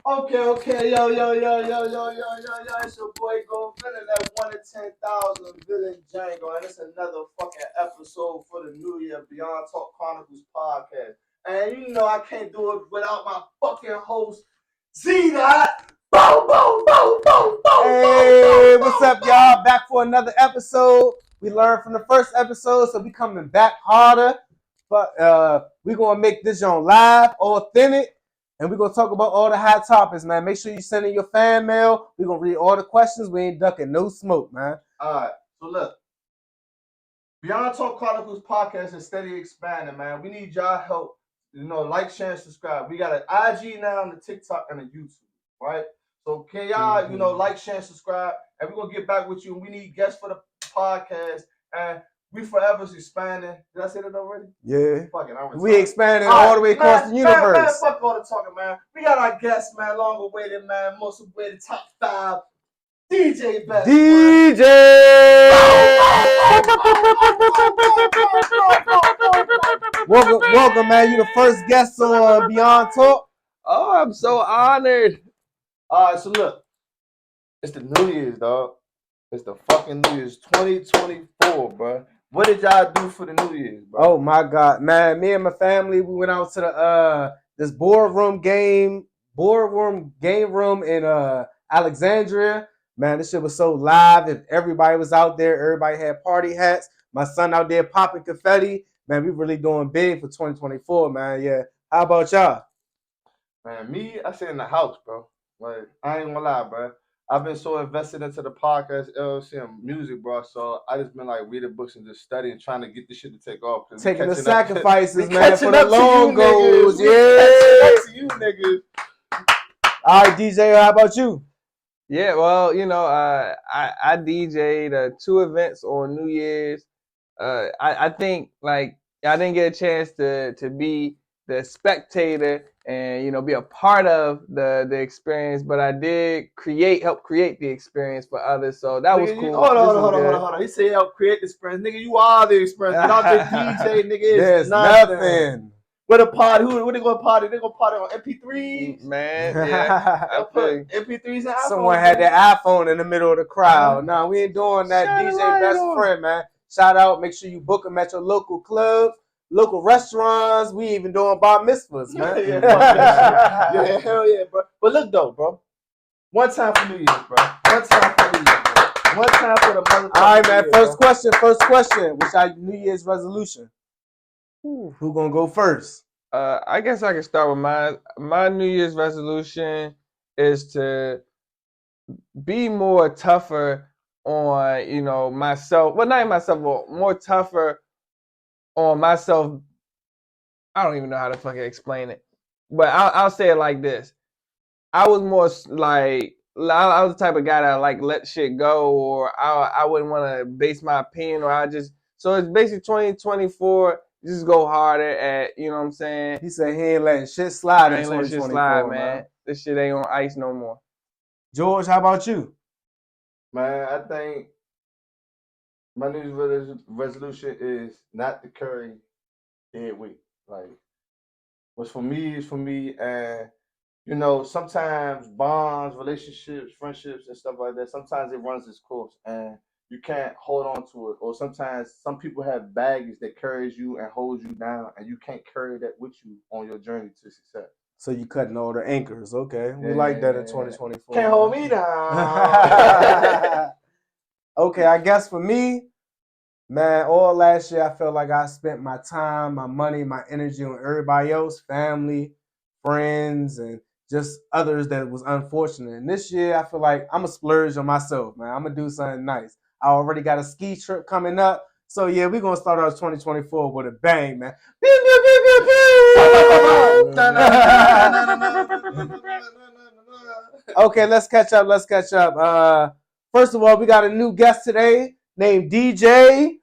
Okay, yo, it's your boy Go Villain at 1 in 10,000 Villain Django, and it's another fucking episode for the New Year Beyond Talk Chronicles podcast. And you know I can't do it without my fucking host, Z-Dot. Boom, boom, boom, boom, boom. Hey, what's up, y'all? Back for another episode. We learned from the first episode, so we coming back harder. But we're gonna make this on live, authentic. And we're going to talk about all the hot topics, man. Make sure you send in your fan mail. We're going to read all the questions. We ain't ducking no smoke, man. All right. So, look. Beyond Talk Chronicles podcast is steady expanding, man. We need y'all help. You know, like, share, and subscribe. We got an IG now, and a TikTok, and a YouTube, right? So, can y'all, you know, like, share, and subscribe. And we're going to get back with you. And we need guests for the podcast. And we forever expanding. Did I say that already? Yeah. Fuck it, we expanding all the way across the universe. Man, fuck all the talking, man. We got our guest, man, long awaited, man, most awaited top 5, DjBestfriend. DJ! Welcome, man. You the first guest on Beyond Talk. Oh, I'm so honored. All right, so look. It's the New Year's, dog. It's the fucking New Year's 2024, bro. What did y'all do for the New Year's, bro? Oh my God, man! Me and my family, we went out to the this boardroom game room in Alexandria. Man, this shit was so live. If everybody was out there, everybody had party hats. My son out there popping confetti. Man, we really doing big for 2024, man. Yeah. How about y'all? Man, me, I sit in the house, bro. Like, I ain't gonna lie, bro. I've been so invested into the podcast, LLC, and music, bro. So I just been like reading books and just studying, trying to get this shit to take off. Taking the sacrifices, man, for the long goals. Yeah. To you niggas. All right, DJ, how about you? Yeah, well, you know, I DJ'd 2 events on New Year's. I think like I didn't get a chance to be the spectator and, you know, be a part of the experience, but I did help create the experience for others. So that was cool. Hold on. He said help create the experience. Nigga, you are the experience. Without the DJ, nigga, it's nothing. What a party. What they gonna party? They gonna party on MP3s? Man, yeah. I put MP3s and iPhones. Someone had their iPhone in the middle of the crowd. No, we ain't doing that. DjBestfriend, man. Shout out. Make sure you book them at your local clubs, local restaurants. We even doing bar mitzvahs, man. Yeah, hell yeah, bro. But look though, bro. One time for New Year's, bro. One time for New Year's, bro. One time for the motherfucker. All right, man. First question. What's our New Year's resolution? Who gonna go first? I guess I can start with mine. My New Year's resolution is to be more tougher on, you know, myself. Well, not myself, but more tougher on myself. I don't even know how to fucking explain it, but I'll say it like this. I was more like, I was the type of guy that like let shit go, or I wouldn't want to base my opinion, or so it's basically 2024. Just go harder at, you know what I'm saying? He said he ain't letting shit slide in 2024, shit slide, man. This shit ain't on ice no more. George, how about you? Man, I think my New Year's resolution is not to carry dead weight. Like, what's for me is for me, and you know, sometimes bonds, relationships, friendships, and stuff like that, sometimes it runs its course, and you can't hold on to it. Or sometimes some people have baggage that carries you and holds you down, and you can't carry that with you on your journey to success. So you cutting all the anchors. Okay. We like that in 2024. Can't hold me down. Okay, I guess for me, man, all last year I felt like I spent my time, my money, my energy on everybody else, family, friends, and just others that was unfortunate. And this year I feel like I'm going to splurge on myself, man. I'm going to do something nice. I already got a ski trip coming up. So, yeah, we're going to start out 2024 with a bang, man. Okay, let's catch up. First of all, we got a new guest today named DJ.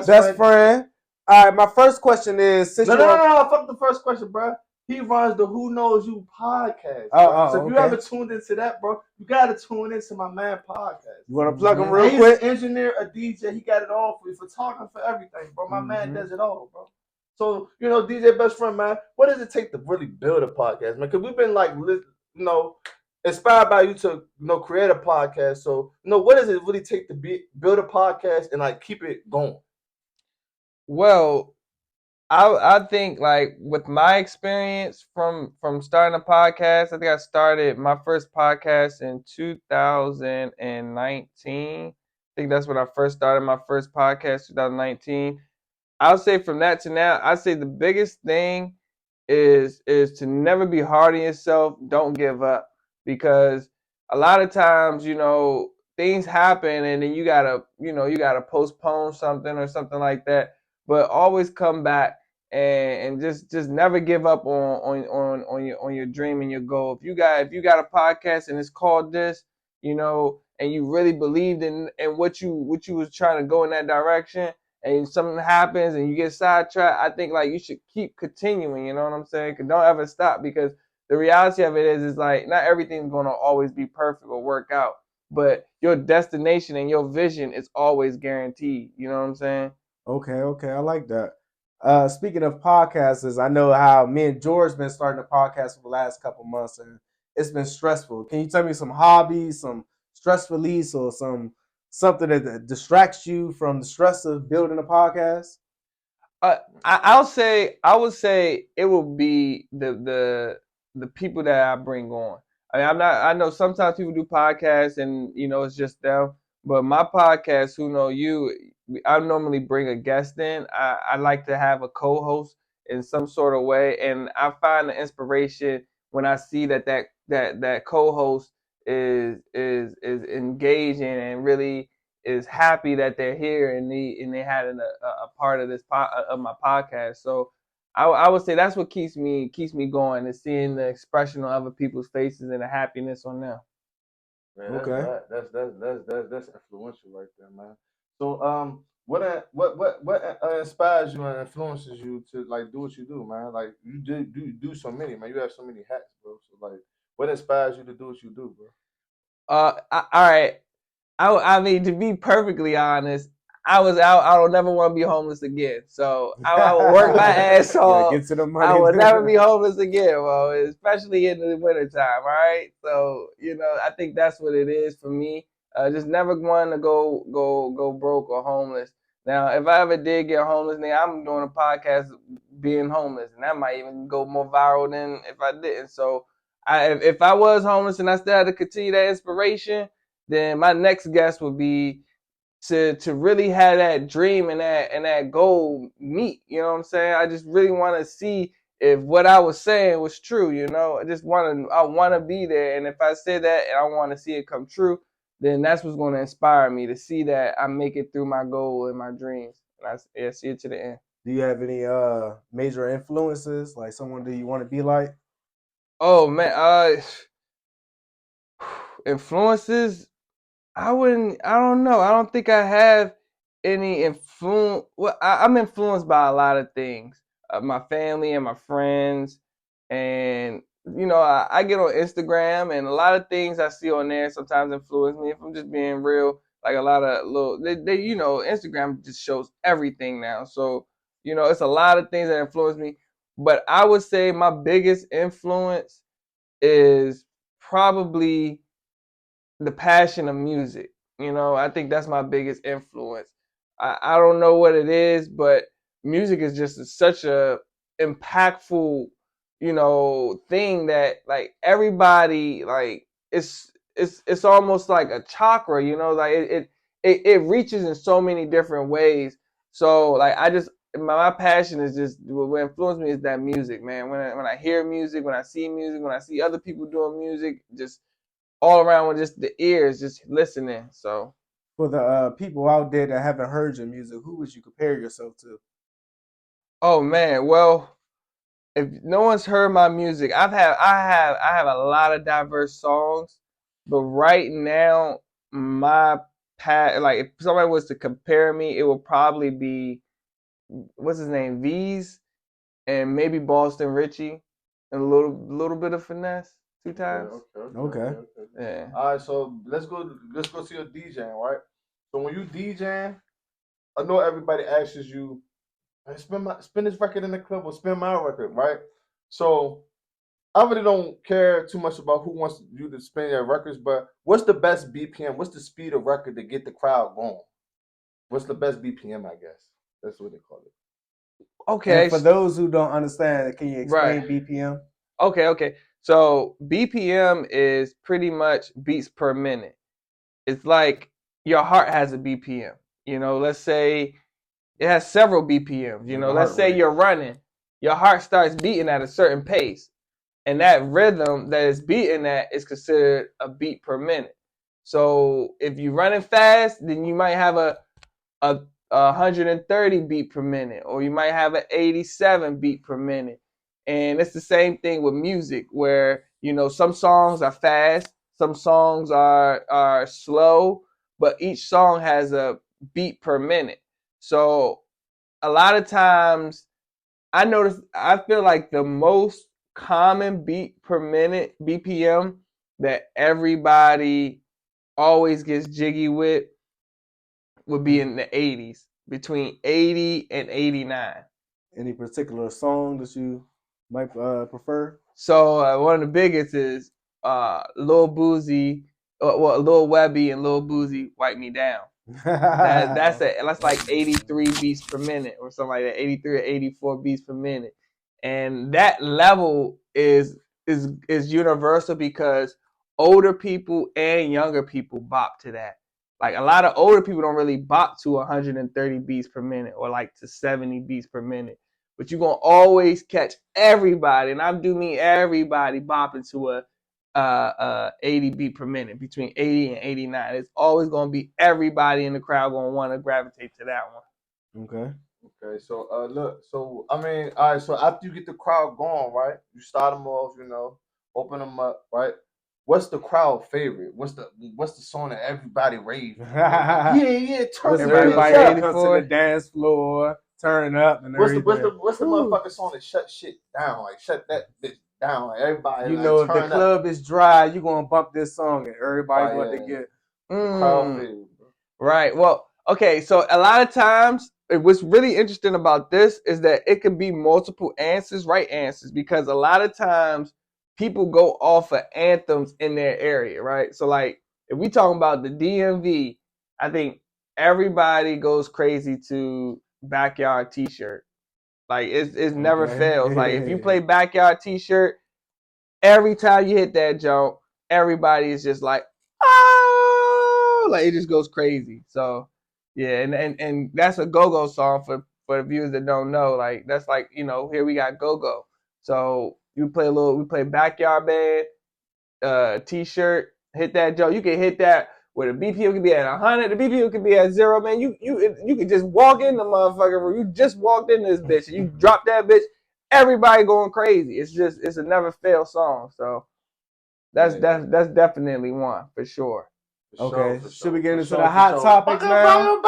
Best friend. All right, my first question is... No, fuck the first question, bro. He runs the Who Knows You podcast. So if you ever tuned into that, bro, you got to tune into my man podcast. You want to plug him real quick? He's an engineer, a DJ. He got it all for you. Photographer, everything, bro. My man does it all, bro. So, DJ Best Friend, man, what does it take to really build a podcast, man? Because we've been like, inspired by you to, create a podcast. So, what does it really take to build a podcast and like keep it going? Well, I think like with my experience from starting a podcast, I think I started my first podcast in 2019. I think that's when I first started my first podcast, 2019. I'll say from that to now, I'd say the biggest thing is to never be hard on yourself. Don't give up, because a lot of times, things happen and then you gotta postpone something or something like that. But always come back and just never give up on your dream and your goal. If you got a podcast and it's called this, and you really believed in what you was trying to go in that direction, and something happens and you get sidetracked, I think like you should keep continuing. You know what I'm saying? Don't ever stop, because the reality of it is like not everything's gonna always be perfect or work out, but your destination and your vision is always guaranteed. You know what I'm saying? Okay, I like that. Speaking of podcasts, I know how me and George been starting a podcast for the last couple months, and it's been stressful. Can you tell me some hobbies, some stress release, or something that distracts you from the stress of building a podcast? I would say it will be the people that I bring on. I mean, I know sometimes people do podcasts and it's just them, but my podcast, Who Know You, I normally bring a guest in. I like to have a co-host in some sort of way, and I find the inspiration when I see that co-host is engaging and really is happy that they're here and they had a part of of my podcast. So I would say that's what keeps me going, is seeing the expression on other people's faces and the happiness on them. Man, Okay. that's influential right there, man. So, what inspires you and influences you to like do what you do, man? Like you do so many, man. You have so many hats, bro. So like, what inspires you to do what you do, bro? All right. I mean, to be perfectly honest, I don't never want to be homeless again. So I would work my ass Yeah, off. get to the I money. would never be homeless again, bro, especially in the wintertime, all right? So, I think that's what it is for me. Just never want to go broke or homeless. Now, if I ever did get homeless, then I'm doing a podcast being homeless, and that might even go more viral than if I didn't. So, if I was homeless and I still had to continue that inspiration, then my next guest would be to really have that dream and that goal meet. You know what I'm saying? I just really want to see if what I was saying was true. I want to be there, and if I say that and I want to see it come true, then that's what's going to inspire me to see that I make it through my goal and my dreams, and I see it to the end. Do you have any major influences, like someone that you want to be like? Oh man, influences. I don't know. I don't think I have any influence. Well, I'm influenced by a lot of things. My family and my friends. And, I get on Instagram, and a lot of things I see on there sometimes influence me. If I'm just being real, like a lot of Instagram just shows everything now. So, it's a lot of things that influence me. But I would say my biggest influence is probably the passion of music. I think that's my biggest influence. I don't know what it is, but music is just such a impactful, thing that like everybody like it's almost like a chakra, like it reaches in so many different ways. So like my passion is just what influenced me is that music, man. When I hear music, when I see music, when I see other people doing music, just all around with just the ears, just listening. So, For the people out there that haven't heard your music, who would you compare yourself to? oh man, well, if no one's heard my music, I have a lot of diverse songs, but right now my like if somebody was to compare me, it would probably be what's his name, V's, and maybe Boston Richie, and a little bit of finesse two times. Okay. Yeah. All right, so let's go to your DJing, right? So when you DJing, I know everybody asks you I spin this record in the club or spin my record, right? So I really don't care too much about who wants you to spin your records, but what's the best BPM? What's the speed of record to get the crowd going? What's the best BPM? I guess that's what they call it. Okay. And for those who don't understand, can you Right. explain BPM? Okay. So BPM is pretty much beats per minute. It's like your heart has a BPM. You know, let's say it has several BPMs. You Like know, a let's heart say rate. you're running, your heart starts beating at a certain pace, and that rhythm that is beating at is considered a beat per minute. So if you're running fast, then you might have a 130 beat per minute, or you might have an 87 beat per minute. And it's the same thing with music, where you know some songs are fast, some songs are slow, but each song has a beat per minute. So a lot of times I feel like the most common beat per minute BPM that everybody always gets jiggy with would be in the 80s, between 80 and 89. Any particular song that you might prefer? So one of the biggest is Lil Boozy, Lil Webby and Lil Boozy, Wipe Me Down. That's like 83 beats per minute or something like that, 83 or 84 beats per minute. And that level is universal because older people and younger people bop to that. Like a lot of older people don't really bop to 130 beats per minute or like to 70 beats per minute. But you're gonna always catch everybody, and I do mean everybody bopping to a 80 beat per minute, between 80 and 89. It's always going to be everybody in the crowd going to want to gravitate to that one. Okay. Okay, so look, so I mean, all right, so after you get the crowd going, right? You start them off, you know, open them up, right? What's the crowd favorite? What's the song that everybody raves? Yeah, turn the Everybody bass comes to up. the 84. dance floor, turn up and everything. What's the motherfucking song that shut shit down? Like shut that bitch down. Like everybody You like know, if the turn up. club is dry, you gonna bump this song and everybody Right, going to yeah. get. The crowd Mm, favorite, bro. right. Well, okay. So a lot of times, what's really interesting about this is that it could be multiple answers, right answers, because a lot of times people go off of anthems in their area, right? So like if we talking about the DMV, I think everybody goes crazy to Backyard T-shirt. Like it never fails. Like if you play Okay. Backyard T-shirt, every time you hit that jump, everybody is just like, oh, like it just goes crazy. So yeah, and that's a go-go song for the viewers that don't know. Like that's like, you know, here we got go-go. So we play Backyard Band, T-shirt, hit that jump. You can hit that where the BPM could be at 100, the BPM could be at 0, man. You could just walk in the motherfucker room. You just walked in this bitch and you drop that bitch, everybody going crazy. It's a never fail song. So Yeah, yeah. that's definitely one for sure. Okay. For Should we sure, get for into sure, the for hot sure. topics now?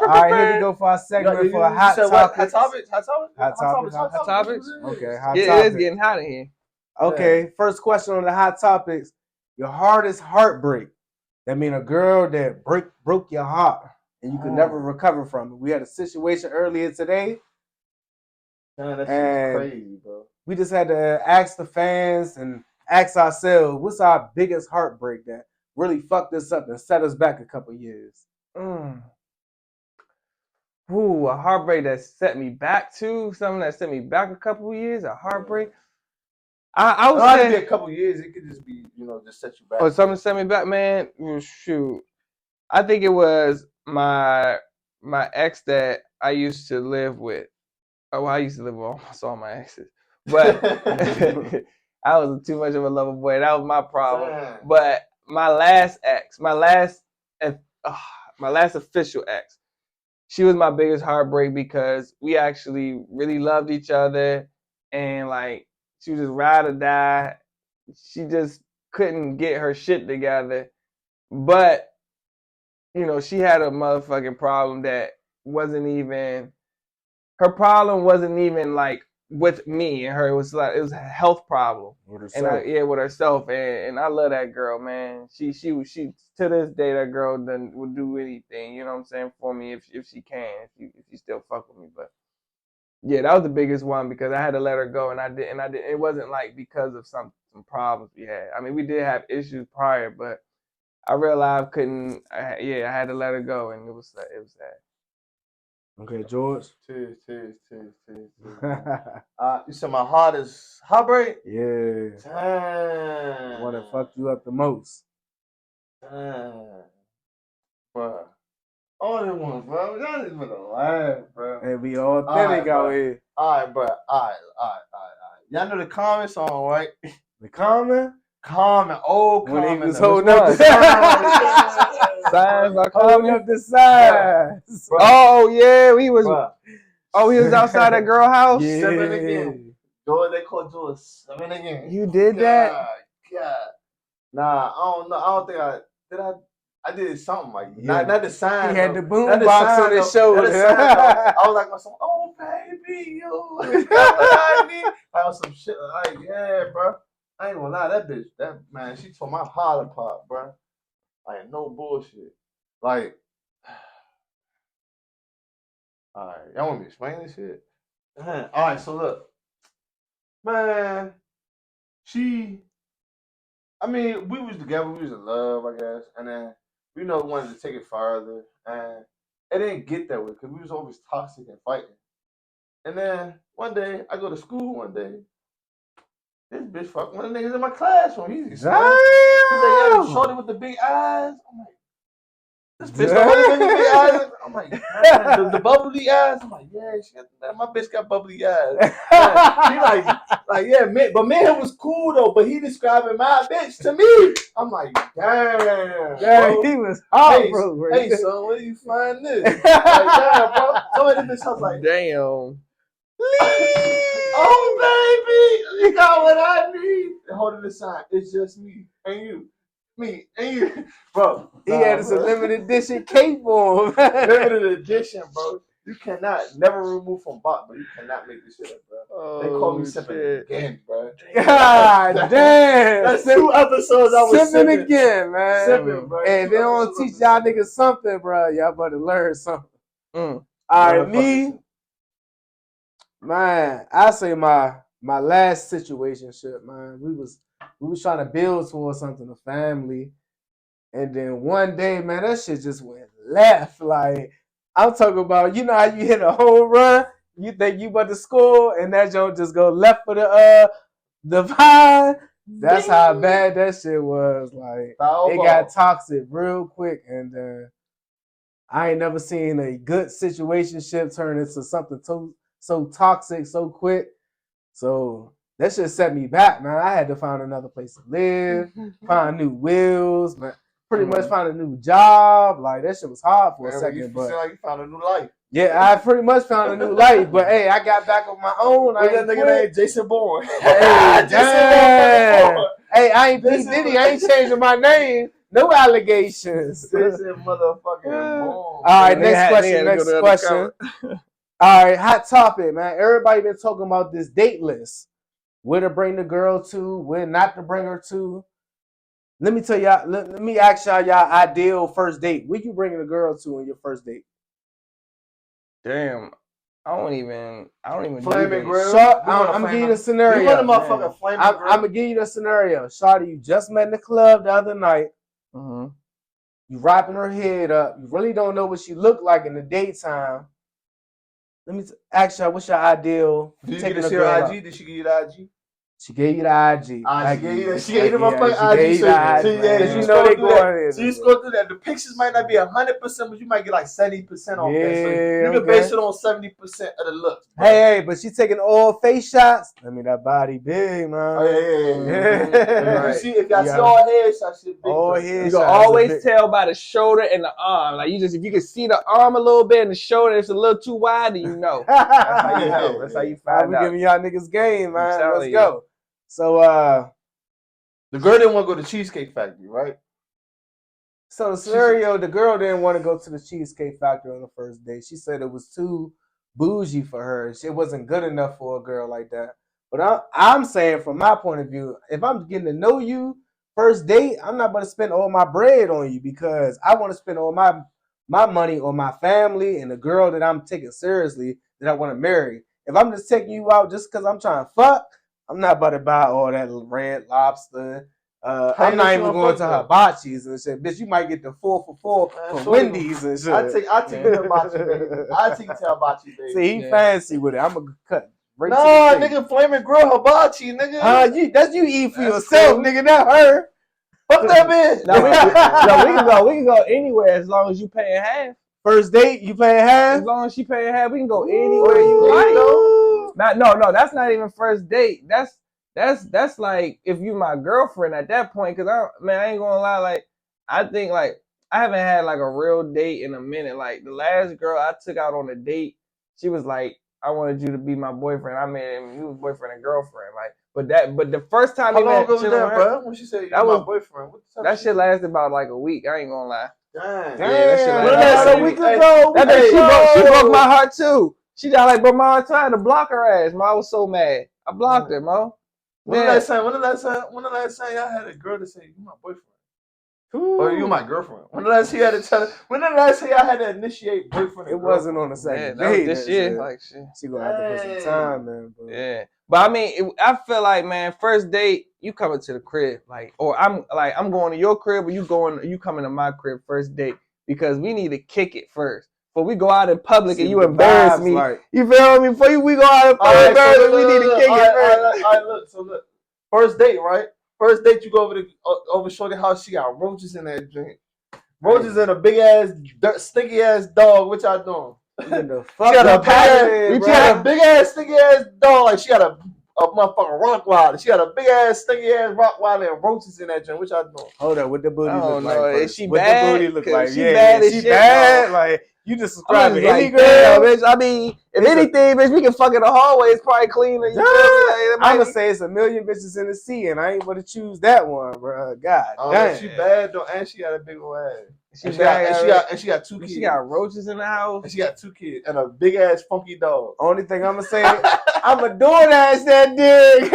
All right, here we go for our segment for You hot said what? topics. Hot topics? Hot topics. Hot topics? Okay, Yes. hot Yeah, it is topics. getting hot in here. Okay, first question on the hot topics. Your hardest heartbreak. That mean a girl that broke your heart and you could never recover from it. We had a situation earlier today. Man, that shit is And crazy, bro. we just had to ask the fans and ask ourselves, what's our biggest heartbreak that really fucked us up and set us back a couple years? Mm. Ooh, a heartbreak that set me back to something that set me back a couple of years. A heartbreak. I It would don't have to be say, a couple years. It could just be, you know, just set you back. or something set me back, man. Shoot, I think it was my ex that I used to live with. Oh, well, I used to live with almost all my exes, but I was too much of a lover boy. That was my problem. Damn. But my last ex, my last official ex, she was my biggest heartbreak because we actually really loved each other, and like she was just ride or die. She just couldn't get her shit together, but you know she had a motherfucking problem that wasn't even her problem wasn't even like with me and her. It was a health problem. With And with herself, and I love that girl, man. She to this day, that girl would do anything, you know what I'm saying, for me if she can, if she still fuck with me. But yeah, that was the biggest one because I had to let her go, and I did. It wasn't like because of some problems we had. I mean, we did have issues prior, but I realized I had to let her go, and it was sad. Okay, George. Cheers. You said my heart is heartbreak? Yeah. Damn. What that fucked you up the most? Damn. Bro. All them ones, bro. Y'all just wanna laugh, bro. And we all authentic out here. Alright, bro. Alright. Y'all know the Common song, right? The Common? Common, old Common. When he was holding up the signs. Holding up the signs. Oh, yeah. He was outside that girl house? Yeah. 7 again. They called George 7 again. You did that? God. Nah, I don't know. I don't think I did something like that. Not the sign. He had the boom box on his shoulder. I was like, oh baby, yo. That's what I need. I was some shit like, yeah, bro. I ain't gonna lie, that bitch, man, she tore my heart apart, bro. Like, no bullshit. Like, alright, y'all want me to explain this shit? Alright, so look. Man, we was together, we was in love, I guess, and then we wanted to take it further, and it didn't get that way because we was always toxic and fighting. And then one day, I go to school one day, this bitch fucked one of the niggas in my classroom. He's like, yeah, the shorty with the big eyes. I'm like, this bitch got one of the big eyes. I'm like, the bubbly eyes. I'm like, yeah, my bitch got bubbly eyes. He like, yeah, but man was cool though. But he describing my bitch to me. I'm like, damn, bro. He was heartbroken. Hey, son, where do you find this? Like, damn, bro. Somebody in this house like, damn. Oh baby, you got what I need. Holding the sign, it's just me and you, bro. He had some limited edition cape on. Limited edition, bro. You cannot never remove from box, but you cannot make this shit up, bro. They call me sipping again, bro. God damn. That's 2 episodes I was sipping again, man. Sipping, bro. And they don't teach y'all niggas something, bro. Y'all better learn something. All right, me. Man, I say my last situationship, man. We was trying to build towards something, a family, and then one day, man, that shit just went left. Like I'm talking about, you know how you hit a home run, you think you about to score, and that joint just go left for the vine. That's how bad that shit was. Like it got toxic real quick, and I ain't never seen a good situationship turn into something so toxic so quick. So that shit set me back, man. I had to find another place to live, find new wheels, man. Pretty much find a new job. Like that shit was hard for a second. You but feel like you found a new life. Yeah, I pretty much found a new life. But hey, I got back on my own. What's that nigga named Jason Bourne? Hey, damn. Hey, I ain't P. Diddy. I ain't changing my name. No allegations. Jason motherfucking Bourne. All right, next question. All right, hot topic, man. Everybody been talking about this date list. Where to bring the girl to, where not to bring her to. Let me tell y'all, let me ask y'all ideal first date. Where you bringing a girl to on your first date? Damn. I don't even Flaming Grill. I'm gonna give you the scenario. You want a motherfucking Flaming Grill? I'm gonna give you the scenario. Shawty, you just met in the club the other night. Mm-hmm. You wrapping her head up. You really don't know what she looked like in the daytime. Let me ask y'all, what's your ideal? Did you get her IG? Did she give you the IG? She gave you the IG. She gave you the motherfucking IG. Yeah, you know they going in. So you scroll through that. The pictures might not be 100%, but you might get like 70% off that. So you can base it on 70% of the looks. Hey, but she taking all face shots. I mean, that body big, man. Oh, yeah. You see, if y'all see all headshots, shit big. All headshots. You can always tell by the shoulder and the arm. Like if you can see the arm a little bit and the shoulder, it's a little too wide, then you know. That's how you know. That's how you find out. I'm giving y'all niggas game, man. Let's go. So the girl didn't want to go to Cheesecake Factory, right? So the scenario, the girl didn't want to go to the Cheesecake Factory on the first date. She said it was too bougie for her. It wasn't good enough for a girl like that. But I'm saying from my point of view, if I'm getting to know you, first date, I'm not going to spend all my bread on you because I want to spend all my money on my family and the girl that I'm taking seriously that I want to marry. If I'm just taking you out just because I'm trying to fuck, I'm not about to buy all that Red Lobster. I'm not even going to hibachi's and shit. Bitch, you might get the 4 for 4 from Wendy's and shit. I take you to hibachi, baby. I take you to hibachi, baby. See, he fancy with it. I'm going to cut. Right, nah, nigga, flaming grill hibachi, nigga. That's you eat for yourself, cool. Nigga, not her. Fuck that bitch. No, we can go anywhere as long as you paying half. First date, you paying half? As long as she paying half, we can go anywhere you like. No, that's not even first date. That's like if you my girlfriend at that point. Cause I ain't gonna lie. Like I think like I haven't had like a real date in a minute. Like the last girl I took out on a date, she was like, I wanted you to be my boyfriend. I mean, you was boyfriend and girlfriend. Like, but the first time how long ago was that, bro? When she said you was my boyfriend, that shit lasted about like a week. I ain't gonna lie. Damn. Yeah, that shit lasted a week ago. She broke my heart too. She just like broke my heart too. I had to block her ass. I was so mad. I blocked her, Mo. When the last time y'all had a girl to say you my boyfriend? Or you my girlfriend? When the last time y'all had to initiate boyfriend? It wasn't on the second date. This year, like shit. She gonna have to put some time, man. Bro. Yeah, but I mean, I feel like, man, first date, you coming to the crib, like, or I'm going to your crib, or you coming to my crib first date because we need to kick it first. But we go out in public and you embarrass me. Like, you feel me? Before we go out in public, we need to kick it first. All right, look. First date, right? First date, you go over Shorty house. She got roaches in that drink. Roaches and a big ass, stinky ass dog. What y'all doing? She got a big ass, stinky ass dog. Like she got a motherfucking Rottweiler. She got a big ass, stinky ass Rottweiler and roaches in that drink. What y'all doing? Hold up, what the booty look like? Is she bad? What the booty look like? She bad as she shit, bad. Like you just subscribe to any girl, bitch. I mean, if anything, bitch, we can fuck in the hallway. It's probably cleaner. You I'm gonna say it's a million bitches in the sea, and I ain't gonna choose that one, bro. God damn. She bad though, and she got a big old ass. She got 2 kids. She got roaches in the house. And she got 2 kids and a big ass funky dog. Only thing I'm gonna say, I'm a DoorDash that dick.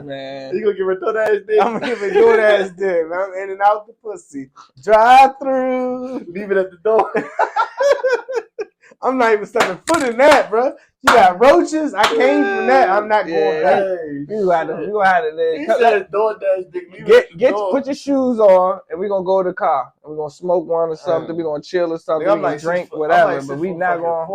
Man, you gonna give her DoorDash dick? I'm gonna give her DoorDash dick. I'm in and out the pussy. Drive through. Leave it at the door. I'm not even stepping foot in that, bro. You got roaches. I came from that. I'm not going back. We gonna have to. He said DoorDash dick. Put your shoes on, and we gonna go to the car. And we gonna smoke one or something. We gonna chill or something. We gonna drink whatever. But we not going.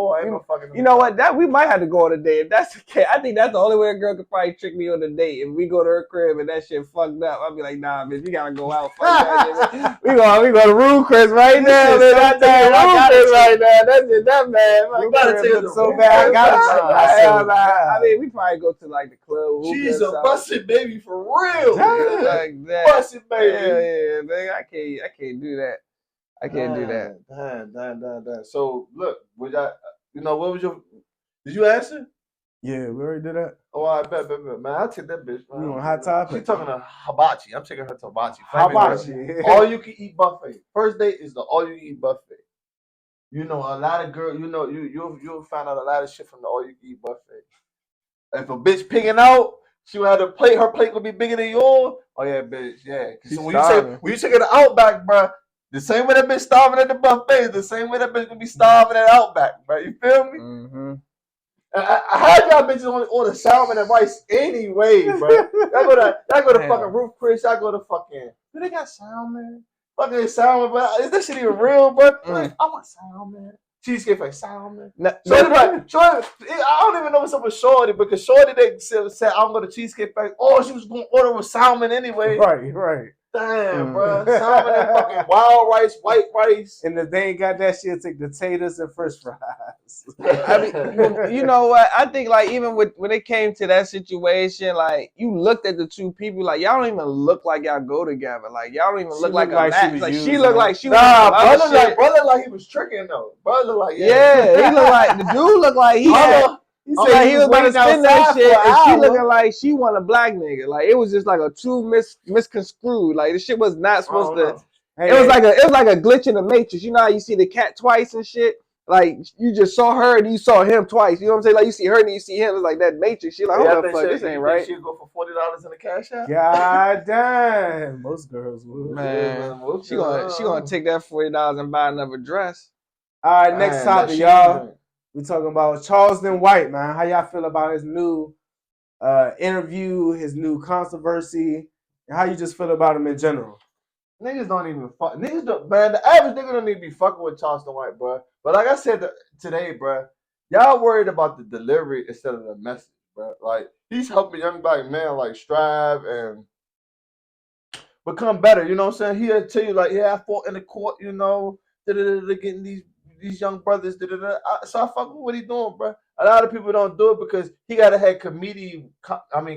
You know what? That we might have to go on a date. If that's the case, I think that's the only way a girl could probably trick me on a date. If we go to her crib and that shit fucked up, I'll be like, nah, bitch, we gotta go out. Fuck that. we go to Room Chris right now. That's it. That man. You gotta take it so bad. I gotta. I mean, we probably go to like the club. She's a busted baby for real. Like that. Busted baby. Yeah, man. I can't do that. I can't do that. Damn. So look, what was your? Did you answer? Yeah, we already did that. Oh, I bet. Man, I'll take that bitch. We on Hot Topic. She's talking to hibachi. I'm taking her to hibachi. Hibachi. All you can eat buffet. First date is the all you can eat buffet. You know, a lot of girls, you'll find out a lot of shit from the all you can eat buffet. If a bitch picking out, she will have to plate. Her plate will be bigger than yours. Oh yeah, bitch, yeah. So when you take her to Outback, bro, the same way that bitch starving at the buffet, the same way that bitch gonna be starving at Outback, bro. You feel me? Mm-hmm. I had y'all bitches only order salmon and rice anyway, bro. Y'all go to fucking Roof Chris. Y'all go to fucking. Do they got salmon? Fucking salmon, but is this shit even real, bro? Like, I want salmon. Cheesecake for salmon. Shorty, I don't even know what's up with Shorty because Shorty they said I'm going to Cheesecake Factory. Oh, she was going to order with salmon anyway. Right. Damn, bro. Salmon and fucking wild rice, white rice. And if they ain't got that shit, take potatoes and French fries. I mean, you know what? I think like even when it came to that situation, like you looked at the two people, like y'all don't even look like y'all go together. Like y'all don't even look like a match. Like she looked like she was. Brother like he was tricking though. Brother like he looked like the dude looked like he had. He said he was about to spend that shit, and she looking like she want a black nigga. Like it was just like a true misconstrued. Like the shit was not supposed to. It was like a glitch in the matrix. You know how you see the cat twice and shit. like you just saw her and you saw him twice. You know what I'm saying? Like you see her and you see him. It's like that Matrix. She like, hold the fuck, this ain't right. She'd go for $40 in the cash app. God damn, most girls would. Man, Yeah, she gonna take that $40 and buy another dress. All right, next Man, topic, y'all. We talking about Charleston White, man. How y'all feel about his new interview, his new controversy, and how you just feel about him in general? Niggas don't even fuck. Niggas don't, man. The average nigga don't need to be fucking with Charleston White, bro. But like I said today, bro, y'all worried about the delivery instead of the message, bro. Like he's helping young black men like strive and become better. You know what I'm saying? He'll tell you like, yeah, I fought in the court. You know, getting these young brothers. So I fuck with what he doing, bro. A lot of people don't do it because he gotta have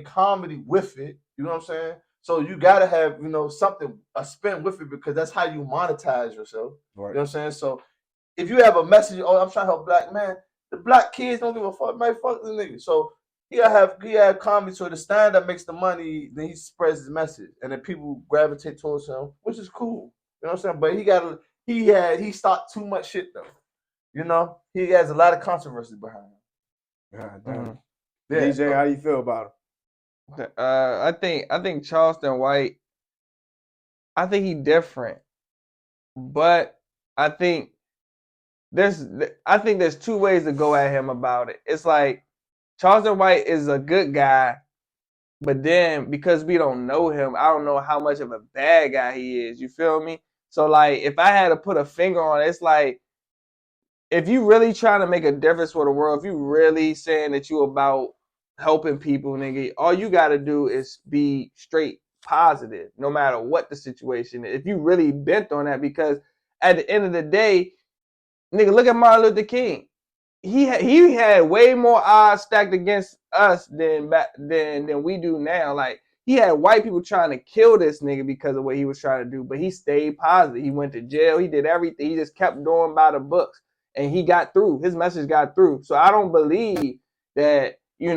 comedy with it. You know what I'm saying? So you gotta have, something, a spin with it because that's how you monetize yourself. Right. You know what I'm saying? So if you have a message, oh, I'm trying to help black man, the black kids don't give a fuck, man, fuck the nigga. So he have comedy, so the stand that makes the money, then he spreads his message. And then people gravitate towards him, which is cool. You know what I'm saying? But he stopped too much shit though. You know? He has a lot of controversy behind him. God damn. Yeah. DJ, how you feel about him? I think Charleston White, I think he different, but I think there's two ways to go at him about it. It's like Charleston White is a good guy, but then because we don't know him, I don't know how much of a bad guy he is. You feel me? So like if I had to put a finger on it, it's like if you really trying to make a difference for the world, if you really saying that you about helping people, nigga, all you got to do is be straight positive, no matter what the situation is. If you really bent on that, because at the end of the day, nigga, look at Martin Luther King. He had way more odds stacked against us than we do now. Like he had white people trying to kill this nigga because of what he was trying to do, but he stayed positive. He went to jail. He did everything. He just kept doing by the books, and he got through. His message got through. So I don't believe that you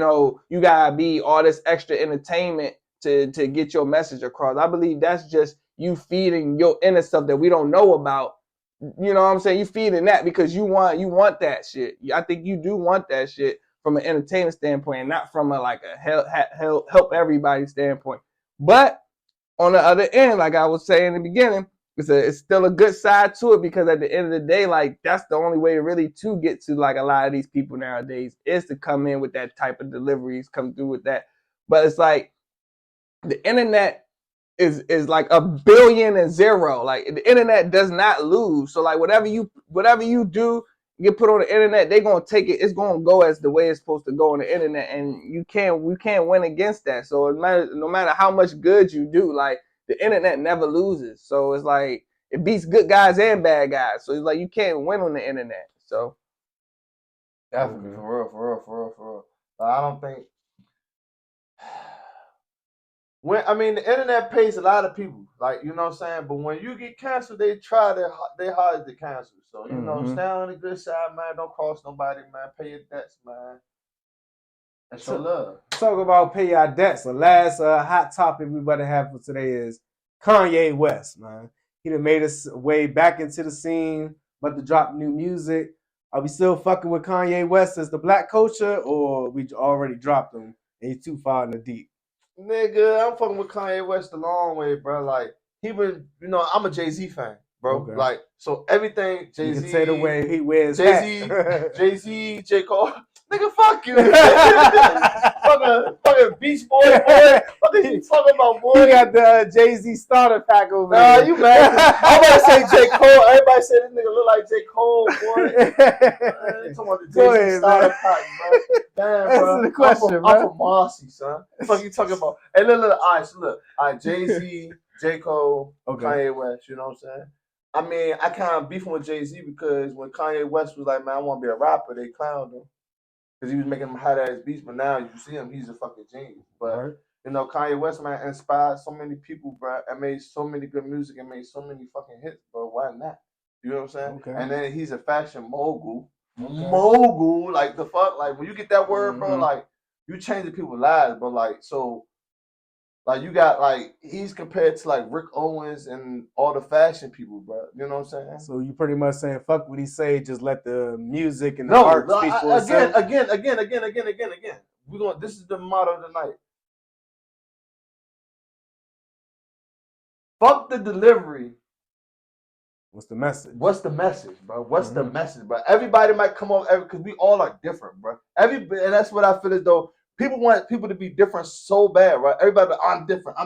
gotta be all this extra entertainment to get your message across. I believe that's just you feeding your inner stuff that we don't know about. You know what I'm saying? You feeding that because you want that shit. I think you do want that shit from an entertainment standpoint, and not from a help everybody standpoint. But on the other end, like I was saying in the beginning, it's still a good side to it, because at the end of the day, like that's the only way really to get to like a lot of these people nowadays is to come in with that type of deliveries, come through with that. But it's like the internet is like a billion and zero. Like the internet does not lose. So like whatever you do, get put on the internet, they're gonna take it. It's gonna go as the way it's supposed to go on the internet, and we can't win against that. So no matter how much good you do, like the internet never loses. So it's like it beats good guys and bad guys. So it's like you can't win on the internet. So definitely, for real. I don't think. The internet pays a lot of people, like, you know what I'm saying? But when you get canceled, they try their hardest to cancel. So, stay on the good side, man. Don't cross nobody, man. Pay your debts, man. And show love. Talk about pay your debts. The last hot topic we better have for today is Kanye West, man. He done made his way back into the scene, about to drop new music. Are we still fucking with Kanye West as the black culture, or we already dropped him and he's too far in the deep? Nigga, I'm fucking with Kanye West a long way, bro. Like, I'm a Jay-Z fan, bro. Okay. Like, so everything Jay-Z. You can say the way he wears Jay-Z, J. Cole. Nigga, fuck you. fucking Beast Boy. What are you talking about, boy? You got the Jay-Z starter pack over there. Nah, you mad. I'm about to say J. Cole. Everybody said this nigga look like J. Cole, boy. You talking about the Jay-Z starter pack, bro. Damn, bro. Answer the question, I'm from Marcy, son. What the fuck you talking about? Hey, look. All right, Jay-Z, J. Cole, Kanye West, you know what I'm saying? I mean, I kind of beefing with Jay-Z because when Kanye West was like, man, I want to be a rapper, they clowned him. Because he was making them hot-ass beats, but now you see him, he's a fucking genius. But, Kanye West, man, inspired so many people, bro, and made so many good music and made so many fucking hits, bro. Why not? You know what I'm saying? Okay. And then he's a fashion mogul. Okay. Mogul, like the fuck? Like, when you get that word, bro, like, you changing people's lives, bro. Like, so Like you got like he's compared to like Rick Owens and all the fashion people, bro. You know what I'm saying? So you pretty much saying fuck what he say, just let the music and the No, art speak for itself. again. We're going. This is the motto of the night. Fuck the delivery. What's the message? What's the message, bro? What's the message, bro? Everybody might come off because we all are different, bro. And that's what I feel as though people want people to be different so bad, right? Everybody, I'm different.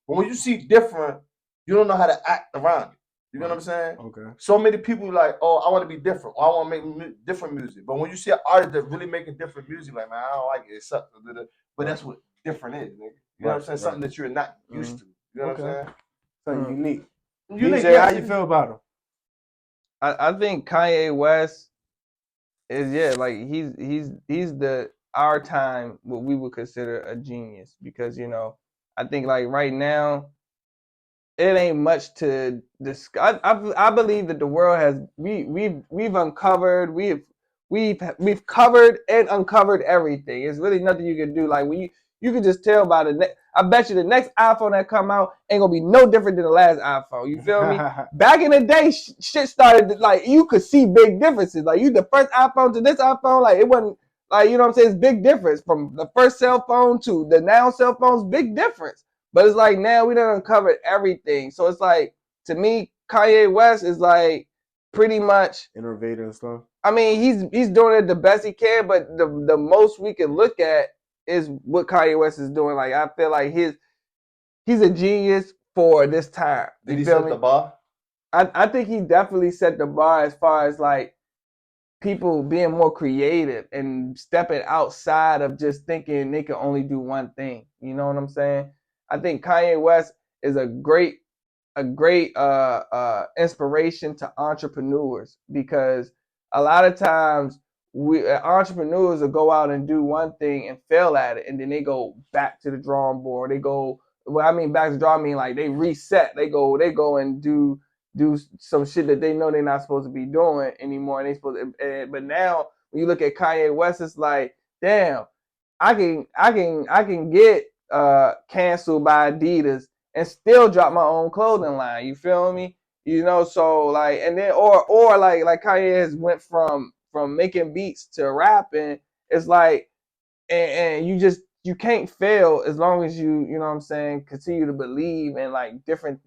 But when you see different, you don't know how to act around it. You know what I'm saying? Okay. So many people like, oh, I want to be different. Or I want to make different music. But when you see an artist that's really making different music, like, man, I don't like it. It sucks. But that's what different is, nigga. You know what I'm saying? Something that you're not used to. You know what I'm saying? Something unique. Unique, DJ, how you feel about him? I think Kanye West is like he's our time what we would consider a genius, because I think like right now it ain't much to discuss. I believe that the world has we've uncovered we've covered and uncovered everything. It's really nothing you can do. Like when you can just tell by I bet you the next iPhone that come out ain't gonna be no different than the last iPhone. You feel me? Back in the day, shit started like you could see big differences. Like the first iPhone to this iPhone, like it wasn't like what I'm saying. It's big difference from the first cell phone to the now cell phones. Big difference. But it's like now we done uncovered everything. So it's like, to me, Kanye West is like pretty much innovator and stuff. I mean, he's doing it the best he can, but the most we can look at is what Kanye West is doing. Like I feel like he's a genius for this time. Did he set the bar? I think he definitely set the bar as far as like people being more creative and stepping outside of just thinking they can only do one thing. You know what I'm saying? I think Kanye West is a great inspiration to entrepreneurs, because a lot of times entrepreneurs will go out and do one thing and fail at it, and then they go back to the drawing board. They go, back to the drawing, I mean like they reset. They go and do some shit that they know they're not supposed to be doing anymore, and but now when you look at Kanye West, it's like, damn, I can get canceled by Adidas and still drop my own clothing line. You feel me? So like, and then or like Kanye has went from making beats to rapping. It's like, and you can't fail as long as you know what I'm saying, continue to believe in like different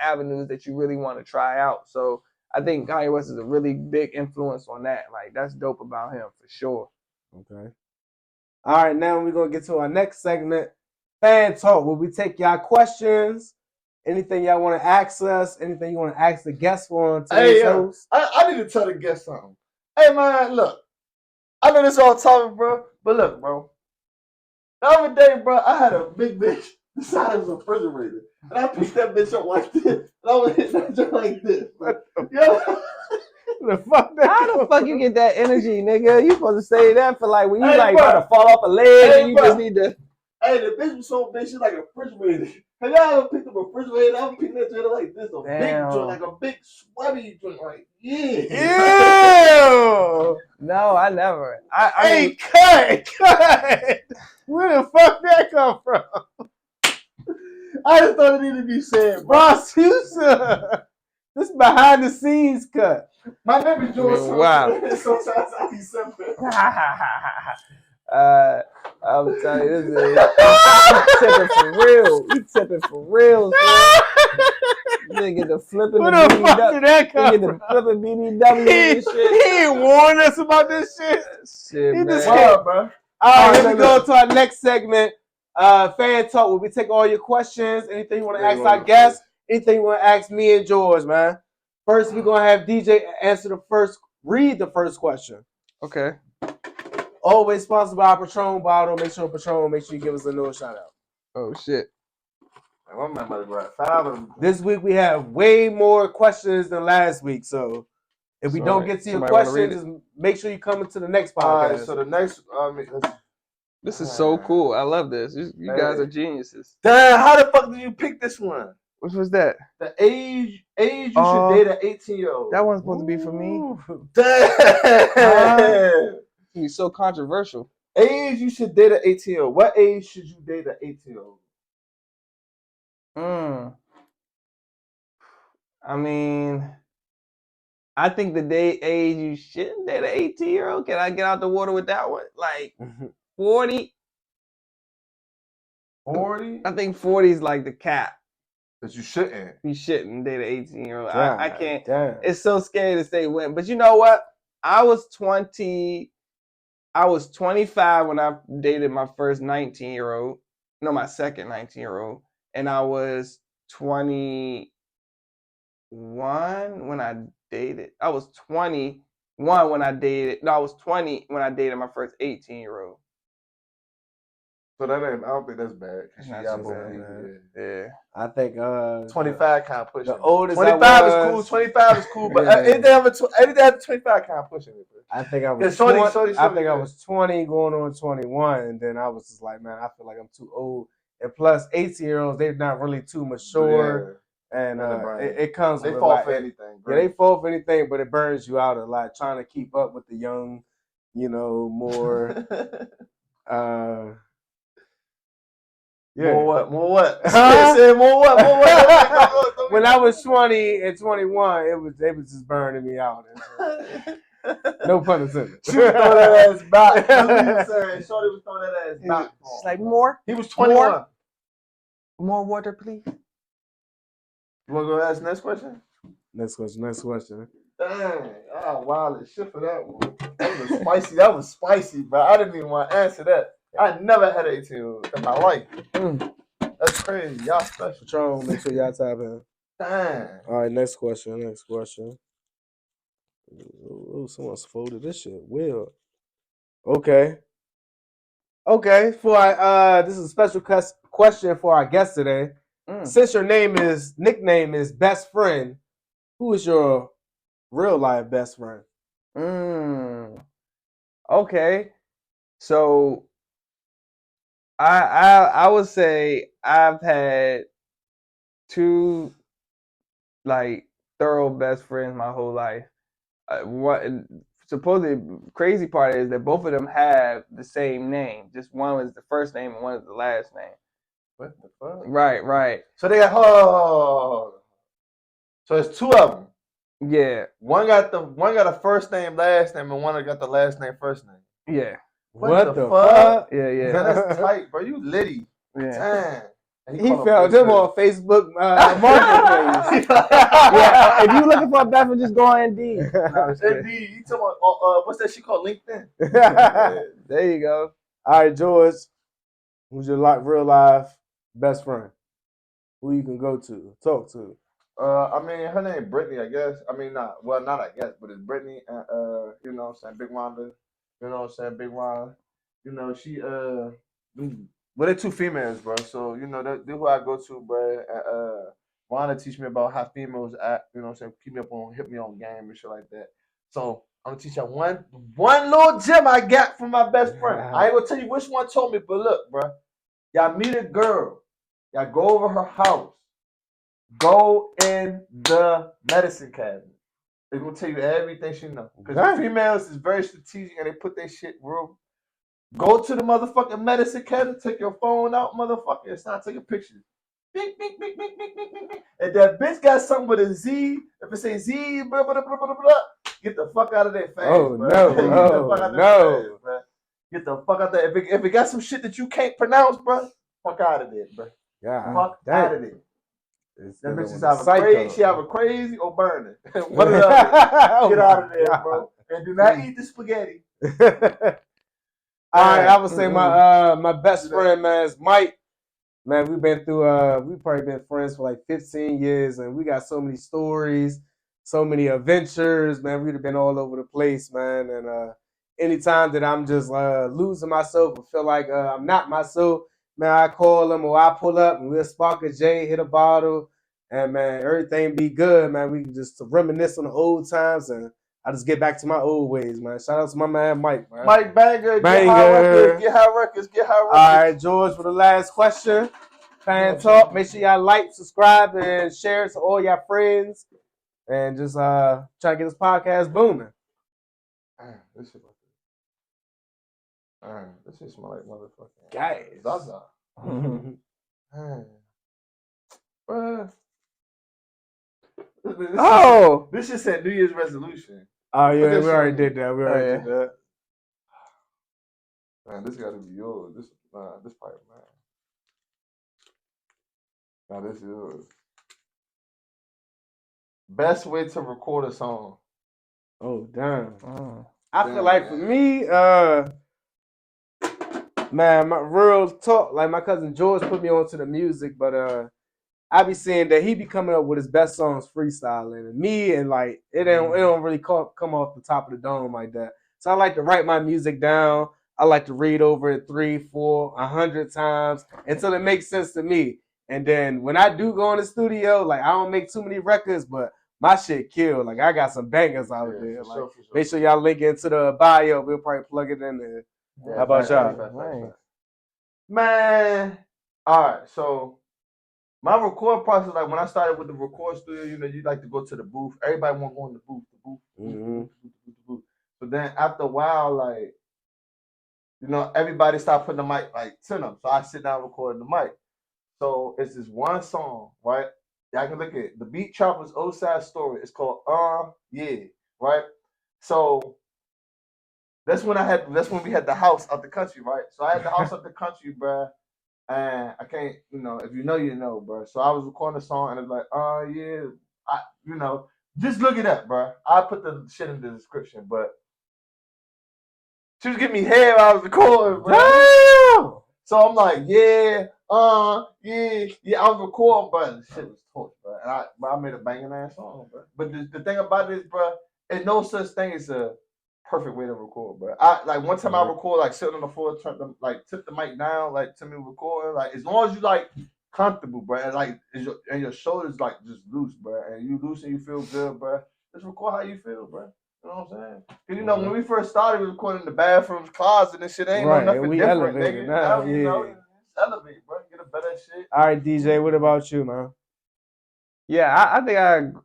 avenues that you really want to try out. So I think Kanye West is a really big influence on that. Like that's dope about him for sure. Okay. All right, now we're gonna get to our next segment, Fan Talk, where we take y'all questions, anything y'all want to ask us, anything you want to ask the guests for on today's host. I need to tell the guests something. Hey man, look, I know this all topic, bro, but look, bro. The other day, bro, I had a big bitch the size of a refrigerator, and I picked that bitch up like this, and I was hitting that joint like this. How the fuck you get that energy, nigga? You supposed to say that for like when you about to fall off a ledge and you just need to. Hey, the bitch was so big, she's like a refrigerator. Have y'all ever picked up a refrigerator? I'm picking that joint like this, a big joint, like a big sweaty joint, like yeah. Ew. No, I never. Hey, cut. Where the fuck that come from? I just thought it needed to be said, bro. Ross Houston. This behind the scenes cut. My name is George. Wow. Sometimes I be simple. I'm telling you, you tipping for real. You tipping for real, man. You get the flipping Where the fuck did that come from? You get the flipping BBW and shit. He ain't warned us about this shit. Shit, he man. Just bro. All right, here we go to our next segment, Fan Talk, where we take all your questions, anything you want to ask our guests, anything you want to ask me and George, man. First, we're going to have DJ read the first question. Okay. Always sponsored by our Patron bottle. Make sure you give us a little shout out. Oh, shit. This week we have way more questions than last week, so if we don't get to your question, just make sure you come into the next podcast. All right, so the next, this is so cool. I love this. You guys are geniuses. Damn, how the fuck did you pick this one? Which was that? The age you should date an 18-year-old. That one's supposed to be for me. Damn. He's so controversial. Age you should date an 18-year-old. What age should you date an 18-year-old? I mean, I think the age you shouldn't date an 18-year-old. Can I get out the water with that one? Like 40? 40? I think 40 is like the cap. That you shouldn't. You shouldn't date an 18-year-old. I can't. Damn. It's so scary to say when. But you know what? I was 25 when I dated my first 19-year-old. No, my second 19-year-old. And I was 21 when I dated. I was 21 when I dated. No, I was 20 when I dated my first 18-year-old. So that ain't. I don't think that's bad. It's not Y'all too both bad, legal, Yeah. I think 25 kind of pushing. the oldest 25 is I cool. was, 25 is cool, but Yeah. anything after 25 kind of pushing it, bro. I think I was Yeah, 20, shorty, I think I yeah. was 20 going on 21, and then I was just like, man, I feel like I'm too old. And plus, 18-year-olds, they're not really too mature, and it comes They with fall like, for anything. Yeah, they fall for anything, but it burns you out a lot trying to keep up with the young, more. Yeah. More what? More what? Say more what? More what? When I was 20 and 21, they was just burning me out. No pun intended. She was throwing that ass back. That's what he was saying. Shorty was throwing that ass back. She's like, more? He was 21. More water, please. You want to go ask the next question? Next question. Dang. Oh, wow. Shit for that one. That was spicy, bro. I didn't even want to answer that. I never had an 18-year-old in my life. That's crazy. Y'all special. Patron, make sure y'all tap in. Dang. All right, next question. Oh, someone's folded this shit. Will. Okay. This is a special question for our guest today. Since your nickname is Best Friend, who is your real life best friend? Okay. So I would say I've had two like thorough best friends my whole life. Supposedly crazy part is that both of them have the same name. Just one was the first name and one is the last name. What the fuck? Right. So they got So it's two of them. Yeah. One got a first name, last name, and one got the last name, first name. Yeah. What the fuck? Yeah. Man, that's tight, bro. You litty. Yeah. Damn. He found them on Facebook Marketplace. Yeah, if you looking for a best friend, just go on Indeed. Indeed. You talking about what's that shit called? LinkedIn. There you go. All right, George. Who's your real life best friend? Who you can go to, talk to? I mean, her name Brittany, I guess. I mean, not I guess, but it's Brittany. You know what I'm saying, Big Wanda. You know what I'm saying, Big Wanda. You know, she well, they're two females, bro. So you know, that's who I go to, bro. Wanda teach me about how females act. You know what I'm saying, hit me on game and shit like that. So I'm gonna teach you one little gem I got from my best friend. I ain't gonna tell you which one told me, but look, bro. Y'all meet a girl. Y'all go over her house. Go in the medicine cabinet. They're gonna tell you everything she knows. Because females is very strategic and they put their shit real. Go to the motherfucking medicine cabinet, take your phone out, motherfucker, and start taking pictures. Bing, bing, bing, bing, bing, bing, bing, bing. If that bitch got something with a Z, if it says Z, blah, blah, blah, blah, blah, blah, get the fuck out of their face. Oh, bro. no. Get the fuck out of their face, bro. Get the fuck out there. If it got some shit that you can't pronounce, bro, fuck out of there, bro. Fuck out of there. That bitch is either crazy, she either crazy or burning. One of the other. Get out of there, bro. And do not eat the spaghetti. All right, I would say my best friend, man, is Mike. Man, we've probably been friends for like 15 years, and we got so many stories, so many adventures, man. We've been all over the place, man. And anytime that I'm just losing myself or feel like I'm not myself, man, I call him or I pull up and we'll spark a J, hit a bottle, and man, everything be good, man. We can just reminisce on the old times, and I just get back to my old ways, man. Shout out to my man Mike, man. Mike Banger. Get high records. All right, George, for the last question. Fan Talk. Make sure y'all like, subscribe, and share it to all your friends. And just try to get this podcast booming. This shit smell like motherfucking guys. Zaza. Bruh. This just said New Year's resolution. Oh yeah, we already did that. We already did that. Man, this gotta be yours. This pipe, man. Now this is yours. Best way to record a song. Oh damn. I feel like for me, man, my real talk, like my cousin George put me onto the music, but I be seeing that he be coming up with his best songs freestyling, and me and like it don't really come off the top of the dome like that. So I like to write my music down. I like to read over it 3, 4, 100 times until it makes sense to me. And then when I do go in the studio, like I don't make too many records, but my shit kill. Like I got some bangers out there. Like make sure y'all link into the bio. We'll probably plug it in there. Yeah, how about y'all? Man, all right. So my record process, like when I started with the record studio, you know, you like to go to the booth. Everybody want to go in the booth. But then after a while, like, you know, everybody started putting the mic like to them. So I sit down recording the mic. So it's this one song, right? Y'all can look at it. The Beat Chopper's Old Side Story. It's called Yeah, right? So that's when we had the house out the country, right? So I had the house out the country, bruh. And I can't, you know, if you know, you know, bro. So I was recording a song and it's like, yeah, you know, just look it up, bro. I put the shit in the description, but she was giving me hair while I was recording, bro. Damn! So I'm like, yeah, I was recording, but the shit was torch, bro. And I made a banging ass song, bro. But the thing about this, bro, there's no such thing as a perfect way to record, bro. I like one time I record like sitting on the floor, tip the mic down, like to me recording, like as long as you like comfortable, bro, and like and your shoulders like just loose, bro, and you loose and you feel good, bro. Just record how you feel, bro. You know what I'm saying? Cause you know when we first started, we recording in the bathrooms, closet, and shit. Ain't no nothing different, nigga. Now you know, just elevate, bro. Get a better shit. All right, DJ. What about you, man? Yeah,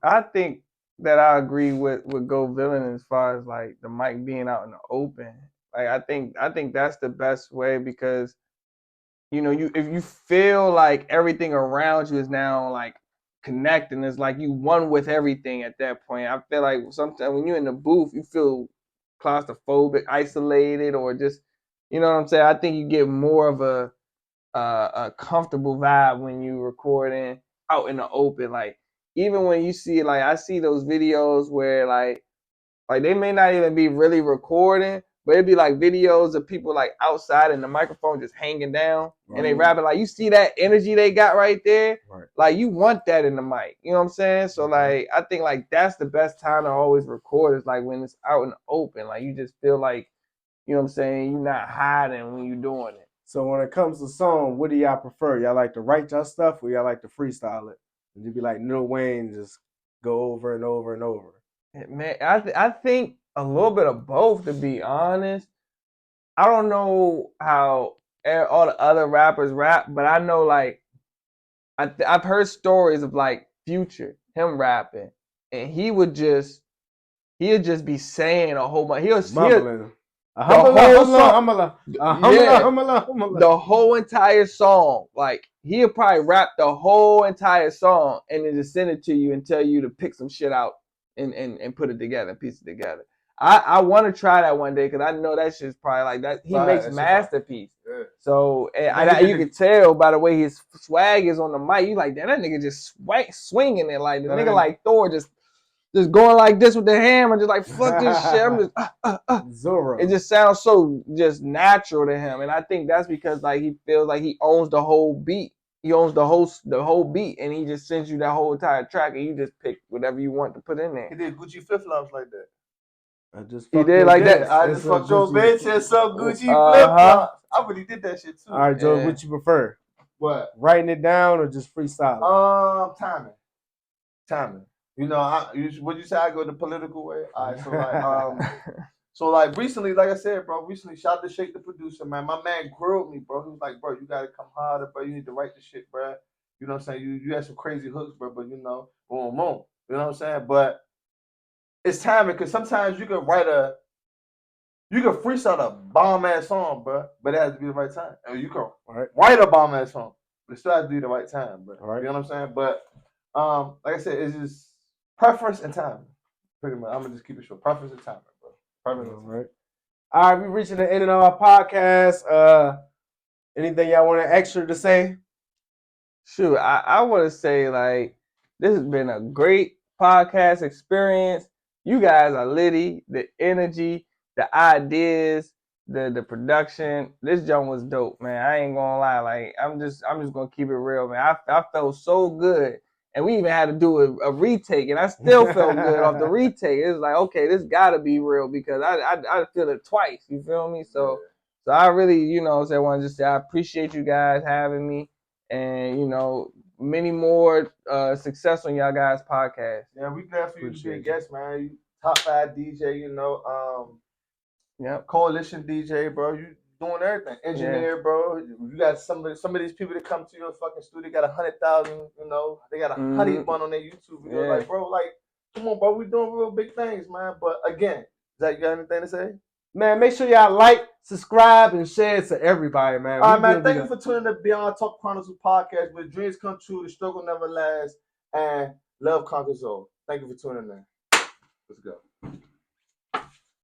I think that I agree with Go Villain as far as like the mic being out in the open. Like I think that's the best way because you know if you feel like everything around you is now like connecting, it's like you one with everything at that point. I feel like sometimes when you're in the booth, you feel claustrophobic, isolated, or just you know what I'm saying. I think you get more of a comfortable vibe when you recording out in the open. Like even when you see like I see those videos where like they may not even be really recording, but it'd be like videos of people like outside and the microphone just hanging down and they rapping. Like you see that energy they got right there. Right. Like you want that in the mic. You know what I'm saying? So like I think like that's the best time to always record is like when it's out in the open. Like you just feel like, you know what I'm saying, you're not hiding when you're doing it. So when it comes to song, what do y'all prefer? Y'all like to write y'all stuff or y'all like to freestyle it? And you be like Lil Wayne, just go over and over and over. Man, I think a little bit of both, to be honest. I don't know how all the other rappers rap, but I know like I've heard stories of like Future, him rapping, and he'd just be saying a whole bunch. Mumbling. The whole entire song, like he'll probably rap the whole entire song and then just send it to you and tell you to pick some shit out and put it together, piece it together. I want to try that one day because I know that shit's probably like that. He makes masterpiece. Yeah. So and you can tell by the way his swag is on the mic. You like that nigga just swinging it like the nigga like Thor just going like this with the hammer, just like fuck this shit. I'm just Zorro. It just sounds so just natural to him, and I think that's because like he feels like he owns the whole beat. He owns the whole beat, and he just sends you that whole entire track, and you just pick whatever you want to put in there. He did Gucci flip flops like that. I just fucked your bitch and some Gucci flip flops. I really did that shit too. All right, Joe, what you prefer? What? Writing it down or just freestyling? Timing. You know, would you say I go the political way? All right, so like, recently, like I said, bro, shout out to Shake the producer, man. My man grilled me, bro. He was like, bro, you gotta come harder, bro. You need to write the shit, bro. You know what I'm saying? You had some crazy hooks, bro, but you know, boom, boom. You know what I'm saying? But it's timing because sometimes you can freestyle a bomb ass song, bro, but it has to be the right time. And you can write a bomb ass song, But it still has to be the right time, bro. All right. You know what I'm saying? But like I said, it's just preference and timing. Pretty much. I'm gonna just keep it short. Preference and timing, bro. Preference and timing. All right, we're reaching the end of our podcast. Anything y'all want extra to say? Shoot, I want to say, like, this has been a great podcast experience. You guys are litty. The energy, the ideas, the production. This jump was dope, man. I ain't gonna lie. Like, I'm just gonna keep it real, man. I felt so good. And we even had to do a retake, and I still felt good off the retake. It's like, okay, this gotta be real because I feel it twice. You feel me? So I really, you know, I want to just say I appreciate you guys having me, and you know, many more success on y'all guys' podcast. Yeah, we glad for you to be a guest, man. You top 5 DJ, you know, coalition DJ, bro. You doing everything. Engineer, bro. You got some of these people that come to your fucking studio got 100,000, you know, they got 101 on their YouTube video. Like, bro, like, come on, bro, we doing real big things, man. But again, Zach, you got anything to say? Man, make sure y'all like, subscribe, and share it to everybody, man. All right, man. Thank you for tuning in to BeyondTalk.Chronicles podcast, where dreams come true, the struggle never lasts, and love conquers all. Thank you for tuning in. Let's go.